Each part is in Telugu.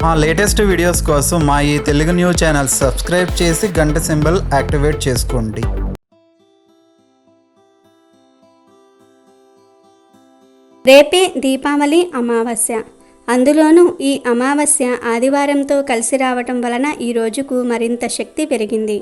మా లేటెస్ట్ వీడియోస్ కోసం మా ఈ తెలుగు న్యూస్ ఛానల్ సబ్స్క్రైబ్ చేసి గంట సింబల్ యాక్టివేట్ చేసుకోండి. రేపే దీపావళి అమావాస్య. అందులోనూ ఈ అమావాస్య ఆదివారంతో కలిసి రావటం వలన ఈ రోజుకు మరింత శక్తి పెరిగింది.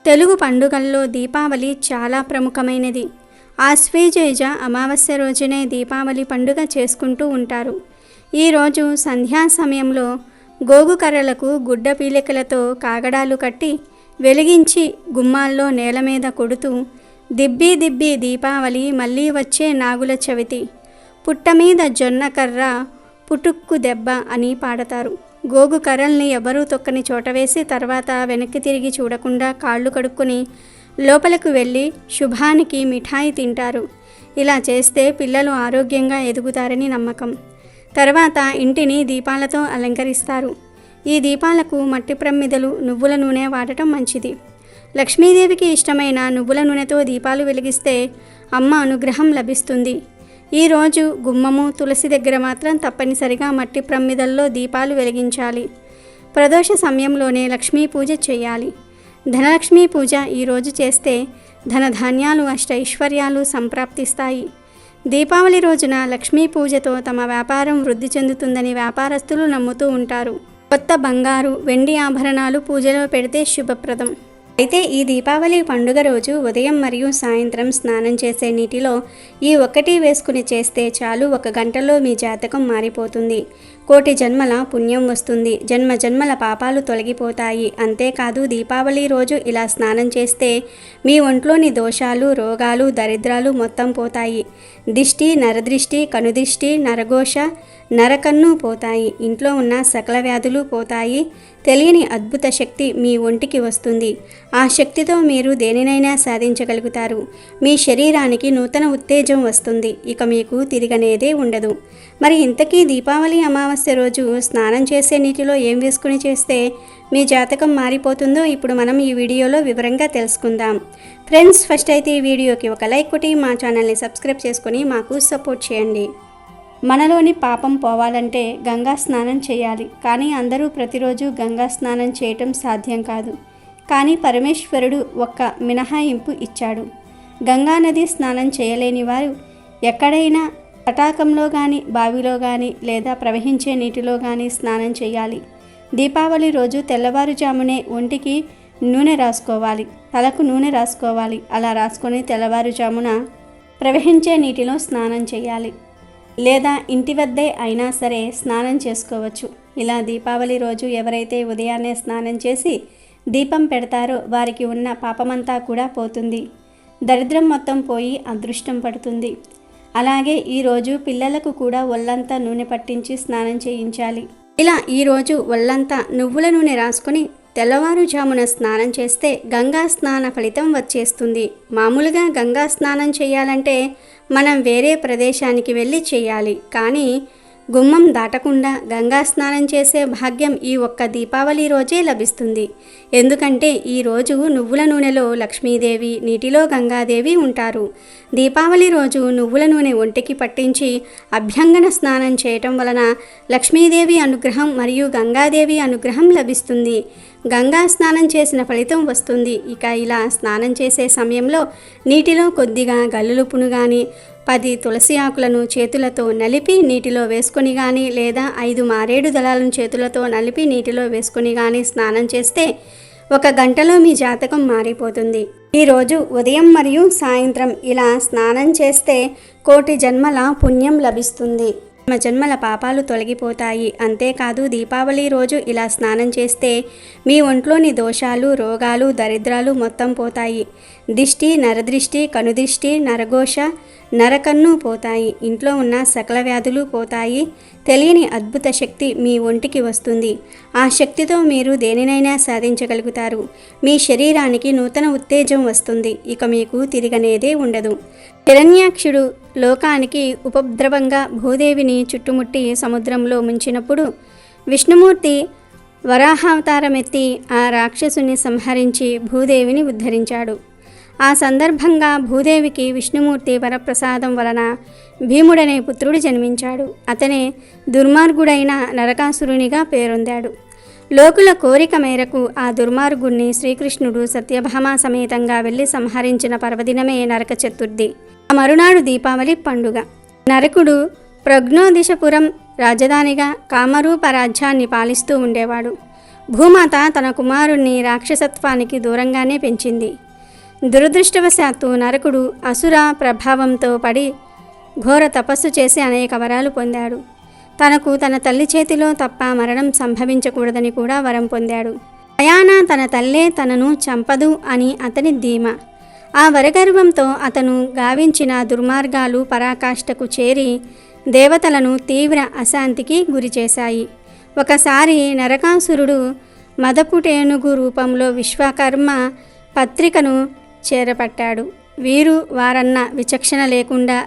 తెలుగు పండుగల్లో దీపావళి చాలా ప్రముఖమైనది. ఆశ్వేయుజ అమావాస్య రోజునే దీపావళి పండుగ చేసుకుంటూ ఉంటారు. ఈరోజు సంధ్యా సమయంలో గోగు కర్రలకు గుడ్డ పీలికలతో కాగడాలు కట్టి వెలిగించి గుమ్మాల్లో నేల మీద కొడుతూ దిబ్బి దిబ్బి దీపావళి మళ్ళీ వచ్చే నాగుల చవితి, పుట్ట మీద జొన్న కర్ర పుటుక్కు దెబ్బ అని పాడతారు. గోగు కర్రల్ని ఎవరూ తొక్కని చోట వేసి తర్వాత వెనక్కి తిరిగి చూడకుండా కాళ్ళు కడుక్కొని లోపలకు వెళ్ళి శుభానికి మిఠాయి తింటారు. ఇలా చేస్తే పిల్లలు ఆరోగ్యంగా ఎదుగుతారని నమ్మకం. తర్వాత ఇంటిని దీపాలతో అలంకరిస్తారు. ఈ దీపాలకు మట్టి ప్రమిదలు, నువ్వుల నూనె వాడటం మంచిది. లక్ష్మీదేవికి ఇష్టమైన నువ్వుల నూనెతో దీపాలు వెలిగిస్తే అమ్మ అనుగ్రహం లభిస్తుంది. ఈరోజు గుమ్మము, తులసి దగ్గర మాత్రం తప్పనిసరిగా మట్టి ప్రమిదల్లో దీపాలు వెలిగించాలి. ప్రదోష సమయంలోనే లక్ష్మీ పూజ చేయాలి. ధనలక్ష్మీ పూజ ఈరోజు చేస్తే ధనధాన్యాలు, అష్టైశ్వర్యాలు సంప్రాప్తిస్తాయి. దీపావళి రోజున లక్ష్మీ పూజతో తమ వ్యాపారం వృద్ధి చెందుతుందని వ్యాపారస్తులు నమ్ముతూ ఉంటారు. కొత్త బంగారు, వెండి ఆభరణాలు పూజలో పెడితే శుభప్రదం. అయితే ఈ దీపావళి పండుగ రోజు ఉదయం మరియు సాయంత్రం స్నానం చేసే నీటిలో ఈ ఒక్కటి వేసుకుని చేస్తే చాలు, 1 గంటలో మీ జాతకం మారిపోతుంది. కోటి జన్మల పుణ్యం వస్తుంది. జన్మ జన్మల పాపాలు తొలగిపోతాయి. అంతేకాదు దీపావళి రోజు ఇలా స్నానం చేస్తే మీ ఒంట్లోని దోషాలు, రోగాలు, దరిద్రాలు మొత్తం పోతాయి. దిష్టి, నరదృష్టి, కనుదిష్టి, నరఘోష, నరకన్ను పోతాయి. ఇంట్లో ఉన్న సకల వ్యాధులు పోతాయి. తెలియని అద్భుత శక్తి మీ ఒంటికి వస్తుంది. ఆ శక్తితో మీరు దేనినైనా సాధించగలుగుతారు. మీ శరీరానికి నూతన ఉత్తేజం వస్తుంది. ఇక మీకు తిరగనేదే ఉండదు. మరి ఇంతకీ దీపావళి అమావాస్య రోజు స్నానం చేసే నీటిలో ఏం వేసుకుని చేస్తే మీ జాతకం మారిపోతుందో ఇప్పుడు మనం ఈ వీడియోలో వివరంగా తెలుసుకుందాం. ఫ్రెండ్స్, ఫస్ట్ అయితే ఈ వీడియోకి ఒక లైక్ కొట్టి మా ఛానల్ని సబ్స్క్రైబ్ చేసుకొని మాకు సపోర్ట్ చేయండి. మనలోని పాపం పోవాలంటే గంగా స్నానం చేయాలి. కానీ అందరూ ప్రతిరోజు గంగా స్నానం చేయటం సాధ్యం కాదు. కానీ పరమేశ్వరుడు ఒక్క మినహాయింపు ఇచ్చాడు. గంగా నది స్నానం చేయలేని వారు ఎక్కడైనా తటాకంలో కానీ, బావిలో కానీ లేదా ప్రవహించే నీటిలో కానీ స్నానం చేయాలి. దీపావళి రోజు తెల్లవారుజామునే ఒంటికి నూనె రాసుకోవాలి, తలకు నూనె రాసుకోవాలి. అలా రాసుకొని తెల్లవారుజామున ప్రవహించే నీటిలో స్నానం చేయాలి. లేదా ఇంటి వద్దే అయినా సరే స్నానం చేసుకోవచ్చు. ఇలా దీపావళి రోజు ఎవరైతే ఉదయాన్నే స్నానం చేసి దీపం పెడతారో వారికి ఉన్న పాపమంతా కూడా పోతుంది. దరిద్రం మొత్తం పోయి అదృష్టం పడుతుంది. అలాగే ఈరోజు పిల్లలకు కూడా ఒళ్ళంతా నూనె పట్టించి స్నానం చేయించాలి. ఇలా ఈరోజు ఒళ్ళంతా నువ్వుల నూనె రాసుకొని తెల్లవారుజామున స్నానం చేస్తే గంగా స్నాన ఫలితం వచ్చేస్తుంది. మామూలుగా గంగా స్నానం చేయాలంటే మనం వేరే ప్రదేశానికి వెళ్ళి చేయాలి. కానీ గుమ్మం దాటకుండా గంగా స్నానం చేసే భాగ్యం ఈ ఒక్క దీపావళి రోజే లభిస్తుంది. ఎందుకంటే ఈరోజు నువ్వుల నూనెలో లక్ష్మీదేవి, నీటిలో గంగాదేవి ఉంటారు. దీపావళి రోజు నువ్వుల నూనె ఒంటికి పట్టించి అభ్యంగన స్నానం చేయటం వలన లక్ష్మీదేవి అనుగ్రహం మరియు గంగాదేవి అనుగ్రహం లభిస్తుంది. గంగా స్నానం చేసిన ఫలితం వస్తుంది. ఇక ఇలా స్నానం చేసే సమయంలో నీటిలో కొద్దిగా గల్లులుపును కానీ 10 తులసి ఆకులను చేతులతో నలిపి నీటిలో వేసుకొని కానీ లేదా 5 మారేడు దళాలను చేతులతో నలిపి నీటిలో వేసుకొని కానీ స్నానం చేస్తే 1 గంటలో మీ జాతకం మారిపోతుంది. ఈరోజు ఉదయం మరియు సాయంత్రం ఇలా స్నానం చేస్తే కోటి జన్మల పుణ్యం లభిస్తుంది. జన్మల పాపాలు తొలగిపోతాయి. అంతేకాదు దీపావళి రోజు ఇలా స్నానం చేస్తే మీ ఒంట్లోని దోషాలు, రోగాలు, దరిద్రాలు మొత్తం పోతాయి. దిష్టి, నరదృష్టి, కనుదిష్టి, నరఘోష, నరకన్ను పోతాయి. ఇంట్లో ఉన్న సకల వ్యాధులు పోతాయి. తెలియని అద్భుత శక్తి మీ ఒంటికి వస్తుంది. ఆ శక్తితో మీరు దేనినైనా సాధించగలుగుతారు. మీ శరీరానికి నూతన ఉత్తేజం వస్తుంది. ఇక మీకు తిరగనేదే ఉండదు. హిరణ్యాక్షుడు లోకానికి ఉపద్రవంగా భూదేవిని చుట్టుముట్టి సముద్రంలో ముంచినప్పుడు విష్ణుమూర్తి వరాహావతారమెత్తి ఆ రాక్షసుని సంహరించి భూదేవిని ఉద్ధరించాడు. ఆ సందర్భంగా భూదేవికి విష్ణుమూర్తి వరప్రసాదం వలన భీముడనే పుత్రుడు జన్మించాడు. అతనే దుర్మార్గుడైన నరకాసురునిగా పేరొందాడు. లోకుల కోరిక మేరకు ఆ దుర్మార్గుణ్ణి శ్రీకృష్ణుడు సత్యభామ సమేతంగా వెళ్ళి సంహరించిన పర్వదినమే నరక చతుర్థి. ఆ మరునాడు దీపావళి పండుగ. నరకుడు ప్రజ్ఞోదిశపురం రాజధానిగా కామరూప రాజ్యాన్ని పాలిస్తూ ఉండేవాడు. భూమాత తన కుమారుణ్ణి రాక్షసత్వానికి దూరంగానే పెంచింది. దురదృష్టవశాత్తు నరకుడు అసుర ప్రభావంతో పడి ఘోర తపస్సు చేసి అనేక వరాలు పొందాడు. తనకు తన తల్లి చేతిలో తప్ప మరణం సంభవించకూడదని కూడా వరం పొందాడు. అయాన తన తల్లే తనను చంపదు అని అతని ధీమా. ఆ వరగర్వంతో అతను గావించిన దుర్మార్గాలు పరాకాష్ఠకు చేరి దేవతలను తీవ్ర అశాంతికి గురిచేశాయి. ఒకసారి నరకాసురుడు మదపుటేనుగు రూపంలో విశ్వకర్మ పత్రికను చేరపట్టాడు. వీరు వారన్న విచక్షణ లేకుండా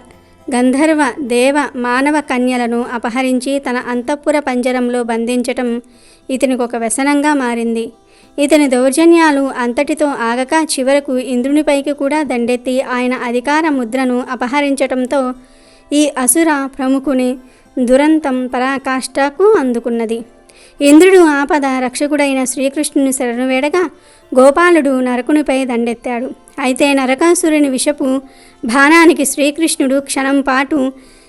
గంధర్వ దేవ మానవ కన్యలను అపహరించి తన అంతఃపుర పంజరంలో బంధించటం ఇతనికి ఒక వ్యసనంగా మారింది. ఇతని దౌర్జన్యాలు అంతటితో ఆగక చివరకు ఇంద్రునిపైకి కూడా దండెత్తి ఆయన అధికార ముద్రను అపహరించటంతో ఈ అసుర ప్రముఖుని దురంతం పరాకాష్ఠకు అందుకున్నది. ఇంద్రుడు ఆపద రక్షకుడైన శ్రీకృష్ణుని శరణువేడగా గోపాలుడు నరకునిపై దండెత్తాడు. అయితే నరకాసురుని విషపు బాణానికి శ్రీకృష్ణుడు క్షణం పాటు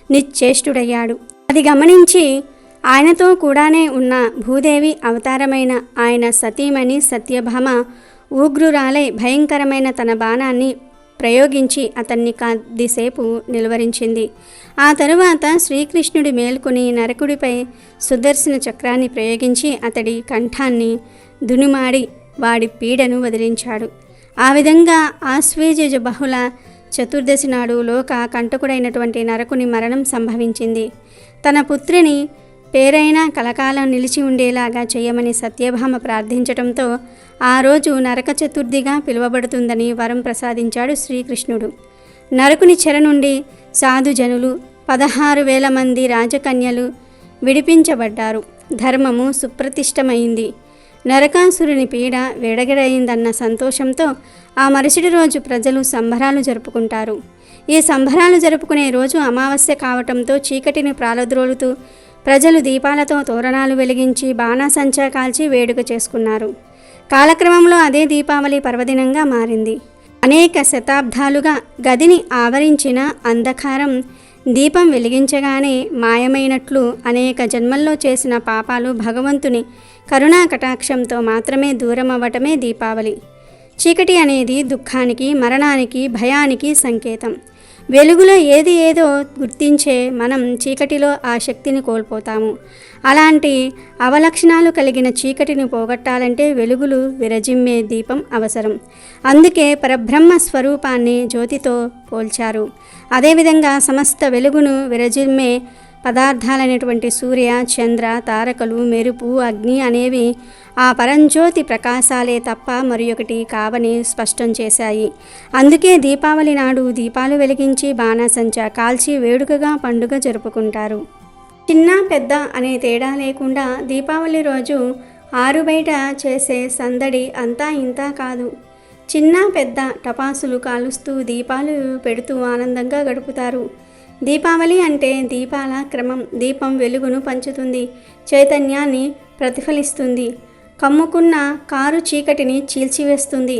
నిశ్చేష్టుడయ్యాడు. అది గమనించి ఆయనతో కూడానే ఉన్న భూదేవి అవతారమైన ఆయన సతీమణి సత్యభామ ఉగ్రురాలై భయంకరమైన తన బాణాన్ని ప్రయోగించి అతన్ని కొద్దిసేపు నిలువరించింది. ఆ తరువాత శ్రీకృష్ణుడి మేల్కొని నరకుడిపై సుదర్శన చక్రాన్ని ప్రయోగించి అతడి కంఠాన్ని దునుమాడి వాడి పీడను వదిలించాడు. ఆ విధంగా ఆశ్వేజ బహుళ చతుర్దశి నాడు లోక కంటకుడైనటువంటి నరకుని మరణం సంభవించింది. తన పుత్రిని పేరైనా కలకాలం నిలిచి ఉండేలాగా చేయమని సత్యభామ ప్రార్థించటంతో ఆ రోజు నరక చతుర్థిగా పిలువబడుతుందని వరం ప్రసాదించాడు శ్రీకృష్ణుడు. నరకుని చెర నుండి సాధుజనులు 16,000 మంది రాజకన్యలు విడిపించబడ్డారు. ధర్మము సుప్రతిష్టమైంది. నరకాసురుని పీడ వేడగడైందన్న సంతోషంతో ఆ మరుసటి రోజు ప్రజలు సంబరాలు జరుపుకుంటారు. ఈ సంబరాలు జరుపుకునే రోజు అమావాస్య కావటంతో చీకటిని ప్రాలద్రోలుతూ ప్రజలు దీపాలతో తోరణాలు వెలిగించి బాణాసంచా కాల్చి వేడుక చేసుకున్నారు. కాలక్రమంలో అదే దీపావళి పర్వదినంగా మారింది. అనేక శతాబ్దాలుగా గదిని ఆవరించిన అంధకారం దీపం వెలిగించగానే మాయమైనట్లు అనేక జన్మల్లో చేసిన పాపాలు భగవంతుని కరుణా కటాక్షంతో మాత్రమే దూరం అవ్వటమే దీపావళి. చీకటి అనేది దుఃఖానికి, మరణానికి, భయానికి సంకేతం. వెలుగులో ఏది ఏదో గుర్తించే మనం చీకటిలో ఆ శక్తిని కోల్పోతాము. అలాంటి అవలక్షణాలు కలిగిన చీకటిని పోగొట్టాలంటే వెలుగులు విరజిమ్మే దీపం అవసరం. అందుకే పరబ్రహ్మ స్వరూపాన్ని జ్యోతితో పోల్చారు. అదేవిధంగా సమస్త వెలుగును విరజిమ్మే పదార్థాలైనటువంటి సూర్య, చంద్ర, తారకలు, మెరుపు, అగ్ని అనేవి ఆ పరంజ్యోతి ప్రకాశాలే తప్ప మరియొకటి కావని స్పష్టం చేశాయి. అందుకే దీపావళి నాడు దీపాలు వెలిగించి బాణాసంచా కాల్చి వేడుకగా పండుగ జరుపుకుంటారు. చిన్న పెద్ద అనే తేడా లేకుండా దీపావళి రోజు ఆరు బయట చేసే సందడి అంతా ఇంతా కాదు. చిన్న పెద్ద టపాసులు కాలుస్తూ దీపాలు పెడుతూ ఆనందంగా గడుపుతారు. దీపావళి అంటే దీపాల క్రమం. దీపం వెలుగును పంచుతుంది, చైతన్యాన్ని ప్రతిఫలిస్తుంది, కమ్ముకున్న కారు చీకటిని చీల్చివేస్తుంది.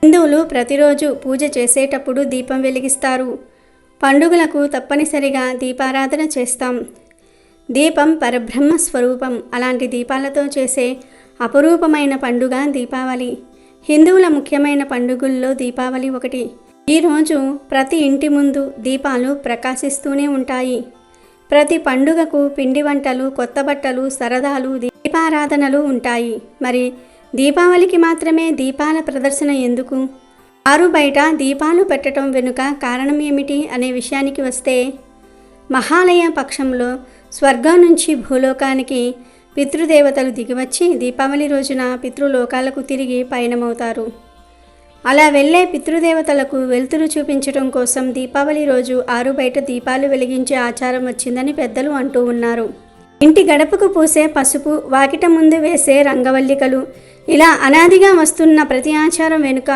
హిందువులు ప్రతిరోజు పూజ చేసేటప్పుడు దీపం వెలిగిస్తారు. పండుగలకు తప్పనిసరిగా దీపారాధన చేస్తాం. దీపం పరబ్రహ్మ స్వరూపం. అలాంటి దీపాలతో చేసే అపురూపమైన పండుగ దీపావళి. హిందువుల ముఖ్యమైన పండుగల్లో దీపావళి ఒకటి. ఈరోజు ప్రతి ఇంటి ముందు దీపాలు ప్రకాశిస్తూనే ఉంటాయి. ప్రతి పండుగకు పిండి వంటలు, కొత్త బట్టలు, సరదాలు, దీపారాధనలు ఉంటాయి. మరి దీపావళికి మాత్రమే దీపాల ప్రదర్శన ఎందుకు? ఆరు బయట దీపాలు పెట్టడం వెనుక కారణం ఏమిటి అనే విషయానికి వస్తే, మహాలయ పక్షంలో స్వర్గం నుంచి భూలోకానికి పితృదేవతలు దిగివచ్చి దీపావళి రోజున పితృలోకాలకు తిరిగి పయనమవుతారు. అలా వెళ్ళే పితృదేవతలకు వెలుతురు చూపించడం కోసం దీపావళి రోజు ఆరు బయట దీపాలు వెలిగించే ఆచారం వచ్చిందని పెద్దలు అంటూ ఉన్నారు. ఇంటి గడపకు పూసే పసుపు, వాకిట ముందు వేసే రంగవల్లికలు, ఇలా అనాదిగా వస్తున్న ప్రతి ఆచారం వెనుక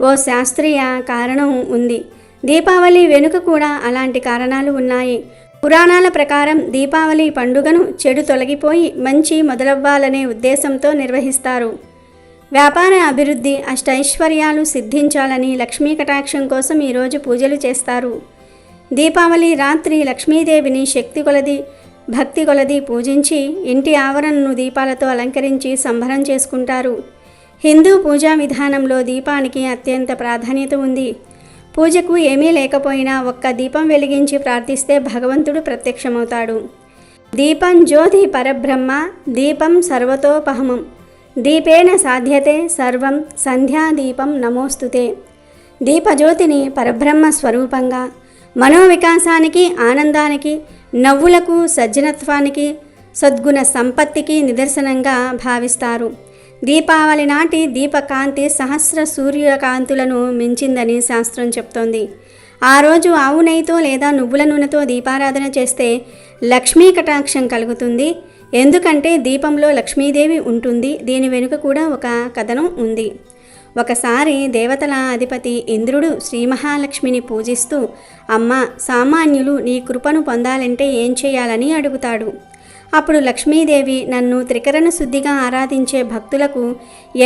ఓ శాస్త్రీయ కారణం ఉంది. దీపావళి వెనుక కూడా అలాంటి కారణాలు ఉన్నాయి. పురాణాల ప్రకారం దీపావళి పండుగను చెడు తొలగిపోయి మంచి మొదలవ్వాలనే ఉద్దేశంతో నిర్వహిస్తారు. వ్యాపార అభివృద్ధి, అష్టైశ్వర్యాలు సిద్ధించాలని లక్ష్మీ కటాక్షం కోసం ఈరోజు పూజలు చేస్తారు. దీపావళి రాత్రి లక్ష్మీదేవిని శక్తి కొలది భక్తి కొలది పూజించి ఇంటి ఆవరణను దీపాలతో అలంకరించి సంబరం చేసుకుంటారు. హిందూ పూజా విధానంలో దీపానికి అత్యంత ప్రాధాన్యత ఉంది. పూజకు ఏమీ లేకపోయినా ఒక్క దీపం వెలిగించి ప్రార్థిస్తే భగవంతుడు ప్రత్యక్షమవుతాడు. దీపం జ్యోతి పరబ్రహ్మ, దీపం సర్వతోపహమం, దీపేన సాధ్యతే సర్వం, సంధ్యాదీపం నమోస్తుతే. దీపజ్యోతిని పరబ్రహ్మ స్వరూపంగా, మనోవికాసానికి, ఆనందానికి, నవ్వులకు, సజ్జనత్వానికి, సద్గుణ సంపత్తికి నిదర్శనంగా భావిస్తారు. దీపావళి నాటి దీపకాంతి సహస్ర సూర్యకాంతులను మించిందని శాస్త్రం చెప్తోంది. ఆ రోజు ఆవు నెయ్యితో లేదా నువ్వుల నూనెతో దీపారాధన చేస్తే లక్ష్మీ కటాక్షం కలుగుతుంది. ఎందుకంటే దీపంలో లక్ష్మీదేవి ఉంటుంది. దీని వెనుక కూడా ఒక కథనం ఉంది. ఒకసారి దేవతల అధిపతి ఇంద్రుడు శ్రీ మహాలక్ష్మిని పూజిస్తూ, అమ్మ, సామాన్యులు నీ కృపను పొందాలంటే ఏం చేయాలని అడుగుతాడు. అప్పుడు లక్ష్మీదేవి, నన్ను త్రికరణ శుద్ధిగా ఆరాధించే భక్తులకు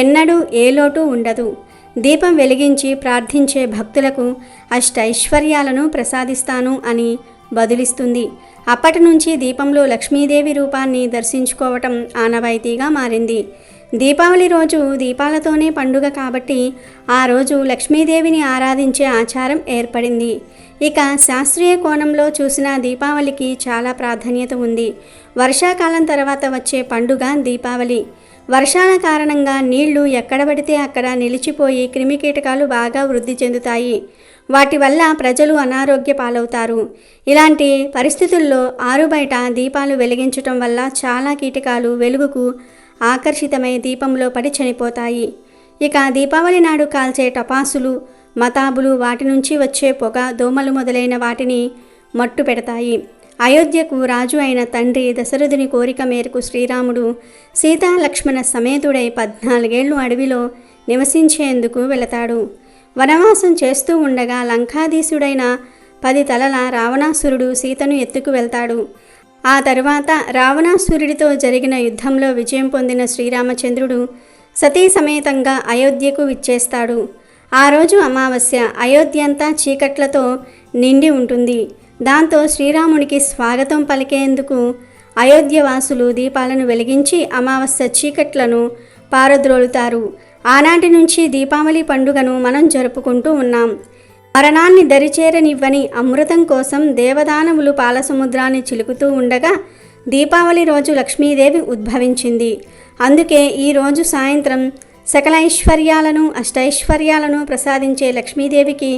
ఎన్నడూ ఏ లోటు ఉండదు. దీపం వెలిగించి ప్రార్థించే భక్తులకు అష్టైశ్వర్యాలను ప్రసాదిస్తాను అని బదులిస్తుంది. అప్పటి నుంచి దీపంలో లక్ష్మీదేవి రూపాన్ని దర్శించుకోవటం ఆనవాయితీగా మారింది. దీపావళి రోజు దీపాలతోనే పండుగ కాబట్టి ఆ రోజు లక్ష్మీదేవిని ఆరాధించే ఆచారం ఏర్పడింది. ఇక శాస్త్రీయ కోణంలో చూసిన దీపావళికి చాలా ప్రాధాన్యత ఉంది. వర్షాకాలం తర్వాత వచ్చే పండుగ దీపావళి. వర్షాల కారణంగా నీళ్లు ఎక్కడ పడితే అక్కడ నిలిచిపోయి క్రిమికీటకాలు బాగా వృద్ధి చెందుతాయి. వాటి వల్ల ప్రజలు అనారోగ్య పాలవుతారు. ఇలాంటి పరిస్థితుల్లో ఆరుబయట దీపాలు వెలిగించటం వల్ల చాలా కీటకాలు వెలుగుకు ఆకర్షితమై దీపంలో పడి చనిపోతాయి. ఇక దీపావళి నాడు కాల్చే టపాసులు, మతాబులు, వాటి నుంచి వచ్చే పొగ, దోమలు మొదలైన వాటిని మట్టు పెడతాయి. అయోధ్యకు రాజు అయిన తండ్రి దశరథుని కోరిక మేరకు శ్రీరాముడు సీతాలక్ష్మణ సమేతుడై 14 ఏళ్లు అడవిలో నివసించేందుకు వెళతాడు. వనవాసం చేస్తూ ఉండగా లంకాధీశుడైన 10 తలల రావణాసురుడు సీతను ఎత్తుకు వెళ్తాడు. ఆ తరువాత రావణాసురుడితో జరిగిన యుద్ధంలో విజయం పొందిన శ్రీరామచంద్రుడు సతీ సమేతంగా అయోధ్యకు విచ్చేస్తాడు. ఆ రోజు అమావాస్య. అయోధ్య అంతా చీకట్లతో నిండి ఉంటుంది. దాంతో శ్రీరామునికి స్వాగతం పలికేందుకు అయోధ్యవాసులు దీపాలను వెలిగించి అమావాస్య చీకట్లను పారద్రోలుతారు. ఆనాటి నుంచి దీపావళి పండుగను మనం జరుపుకుంటూ ఉన్నాం. మరణాన్ని దరిచేరనివ్వని అమృతం కోసం దేవదానవులు పాలసముద్రాన్ని చిలుకుతూ ఉండగా దీపావళి రోజు లక్ష్మీదేవి ఉద్భవించింది. అందుకే ఈరోజు సాయంత్రం సకల ఐశ్వర్యాలను, అష్టైశ్వర్యాలను ప్రసాదించే లక్ష్మీదేవికి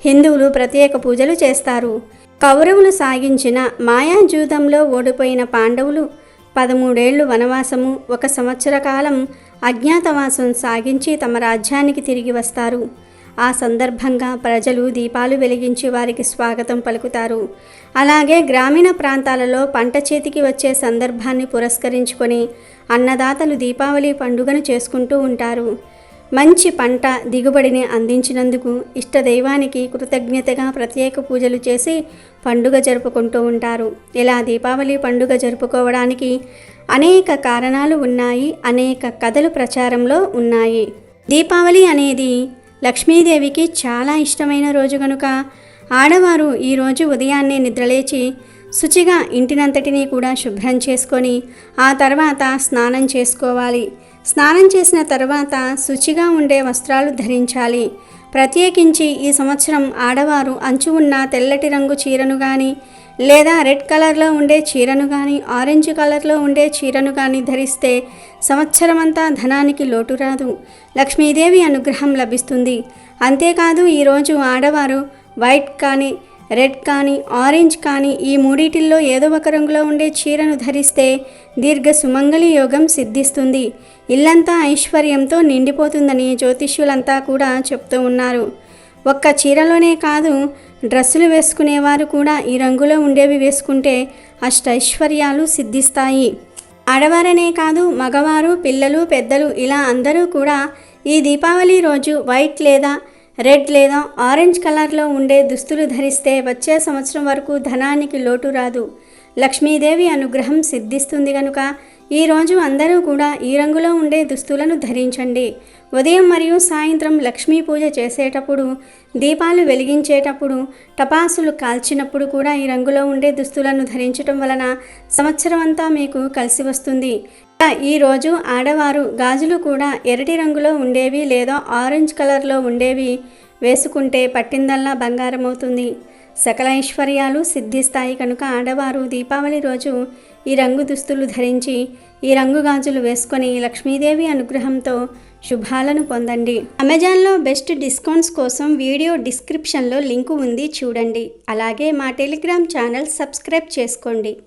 హిందువులు ప్రత్యేక పూజలు చేస్తారు. కౌరవులు సాగించిన మాయాజూదంలో ఓడిపోయిన పాండవులు 13 ఏళ్లు వనవాసము, 1 సంవత్సర కాలం అజ్ఞాతవాసం సాగించి తమ రాజ్యానికి తిరిగి వస్తారు. ఆ సందర్భంగా ప్రజలు దీపాలు వెలిగించి వారికి స్వాగతం పలుకుతారు. అలాగే గ్రామీణ ప్రాంతాలలో పంట చేతికి వచ్చే సందర్భాన్ని పురస్కరించుకొని అన్నదాతలు దీపావళి పండుగను చేసుకుంటూ ఉంటారు. మంచి పంట దిగుబడిని అందించినందుకు ఇష్టదైవానికి కృతజ్ఞతగా ప్రత్యేక పూజలు చేసి పండుగ జరుపుకుంటూ ఉంటారు. ఇలా దీపావళి పండుగ జరుపుకోవడానికి అనేక కారణాలు ఉన్నాయి. అనేక కథలు ప్రచారంలో ఉన్నాయి. దీపావళి అనేది లక్ష్మీదేవికి చాలా ఇష్టమైన రోజు కనుక ఆడవారు ఈరోజు ఉదయాన్నే నిద్రలేచి శుచిగా ఇంటినంతటినీ కూడా శుభ్రం చేసుకొని ఆ తర్వాత స్నానం చేసుకోవాలి. స్నానం చేసిన తర్వాత శుచిగా ఉండే వస్త్రాలు ధరించాలి. ప్రత్యేకించి ఈ సంవత్సరం ఆడవారు అంచు ఉన్న తెల్లటి రంగు చీరను కానీ లేదా రెడ్ కలర్లో ఉండే చీరను కానీ ఆరెంజ్ కలర్లో ఉండే చీరను కానీ ధరిస్తే సంవత్సరమంతా ధనానికి లోటు రాదు, లక్ష్మీదేవి అనుగ్రహం లభిస్తుంది. అంతేకాదు ఈరోజు ఆడవారు వైట్ కానీ రెడ్ కానీ ఆరెంజ్ కానీ ఈ మూడిటిల్లో ఏదో ఒక రంగులో ఉండే చీరను ధరిస్తే దీర్ఘ సుమంగళి యోగం సిద్ధిస్తుంది. ఇల్లంతా ఐశ్వర్యంతో నిండిపోతుందని జ్యోతిష్యులంతా కూడా చెప్తూ ఉన్నారు. ఒక్క చీరలోనే కాదు, డ్రెస్సులు వేసుకునేవారు కూడా ఈ రంగులో ఉండేవి వేసుకుంటే అష్టైశ్వర్యాలు సిద్ధిస్తాయి. ఆడవారనే కాదు మగవారు, పిల్లలు, పెద్దలు ఇలా అందరూ కూడా ఈ దీపావళి రోజు వైట్ లేదా రెడ్ లేదా ఆరెంజ్ కలర్లో ఉండే దుస్తులు ధరిస్తే వచ్చే సంవత్సరం వరకు ధనానికి లోటు రాదు, లక్ష్మీదేవి అనుగ్రహం సిద్ధిస్తుంది కనుక ఈరోజు అందరూ కూడా ఈ రంగులో ఉండే దుస్తులను ధరించండి. ఉదయం మరియు సాయంత్రం లక్ష్మీ పూజ చేసేటప్పుడు, దీపాలు వెలిగించేటప్పుడు, టపాసులు కాల్చినప్పుడు కూడా ఈ రంగులో ఉండే దుస్తులను ధరించటం వలన సంవత్సరం అంతా మీకు కలిసి వస్తుంది. ఈరోజు ఆడవారు గాజులు కూడా ఎర్రటి రంగులో ఉండేవి లేదా ఆరెంజ్ కలర్లో ఉండేవి వేసుకుంటే పట్టిందల్లా బంగారం అవుతుంది, సకల ఐశ్వర్యాలు సిద్ధిస్తాయి. కనుక ఆడవారు దీపావళి రోజు ఈ రంగు దుస్తులు ధరించి ఈ రంగు గాజులు వేసుకొని లక్ష్మీదేవి అనుగ్రహంతో శుభాలను పొందండి. అమెజాన్లో బెస్ట్ డిస్కౌంట్స్ కోసం వీడియో డిస్క్రిప్షన్లో లింకు ఉంది, చూడండి. అలాగే మా టెలిగ్రామ్ ఛానల్ సబ్స్క్రైబ్ చేసుకోండి.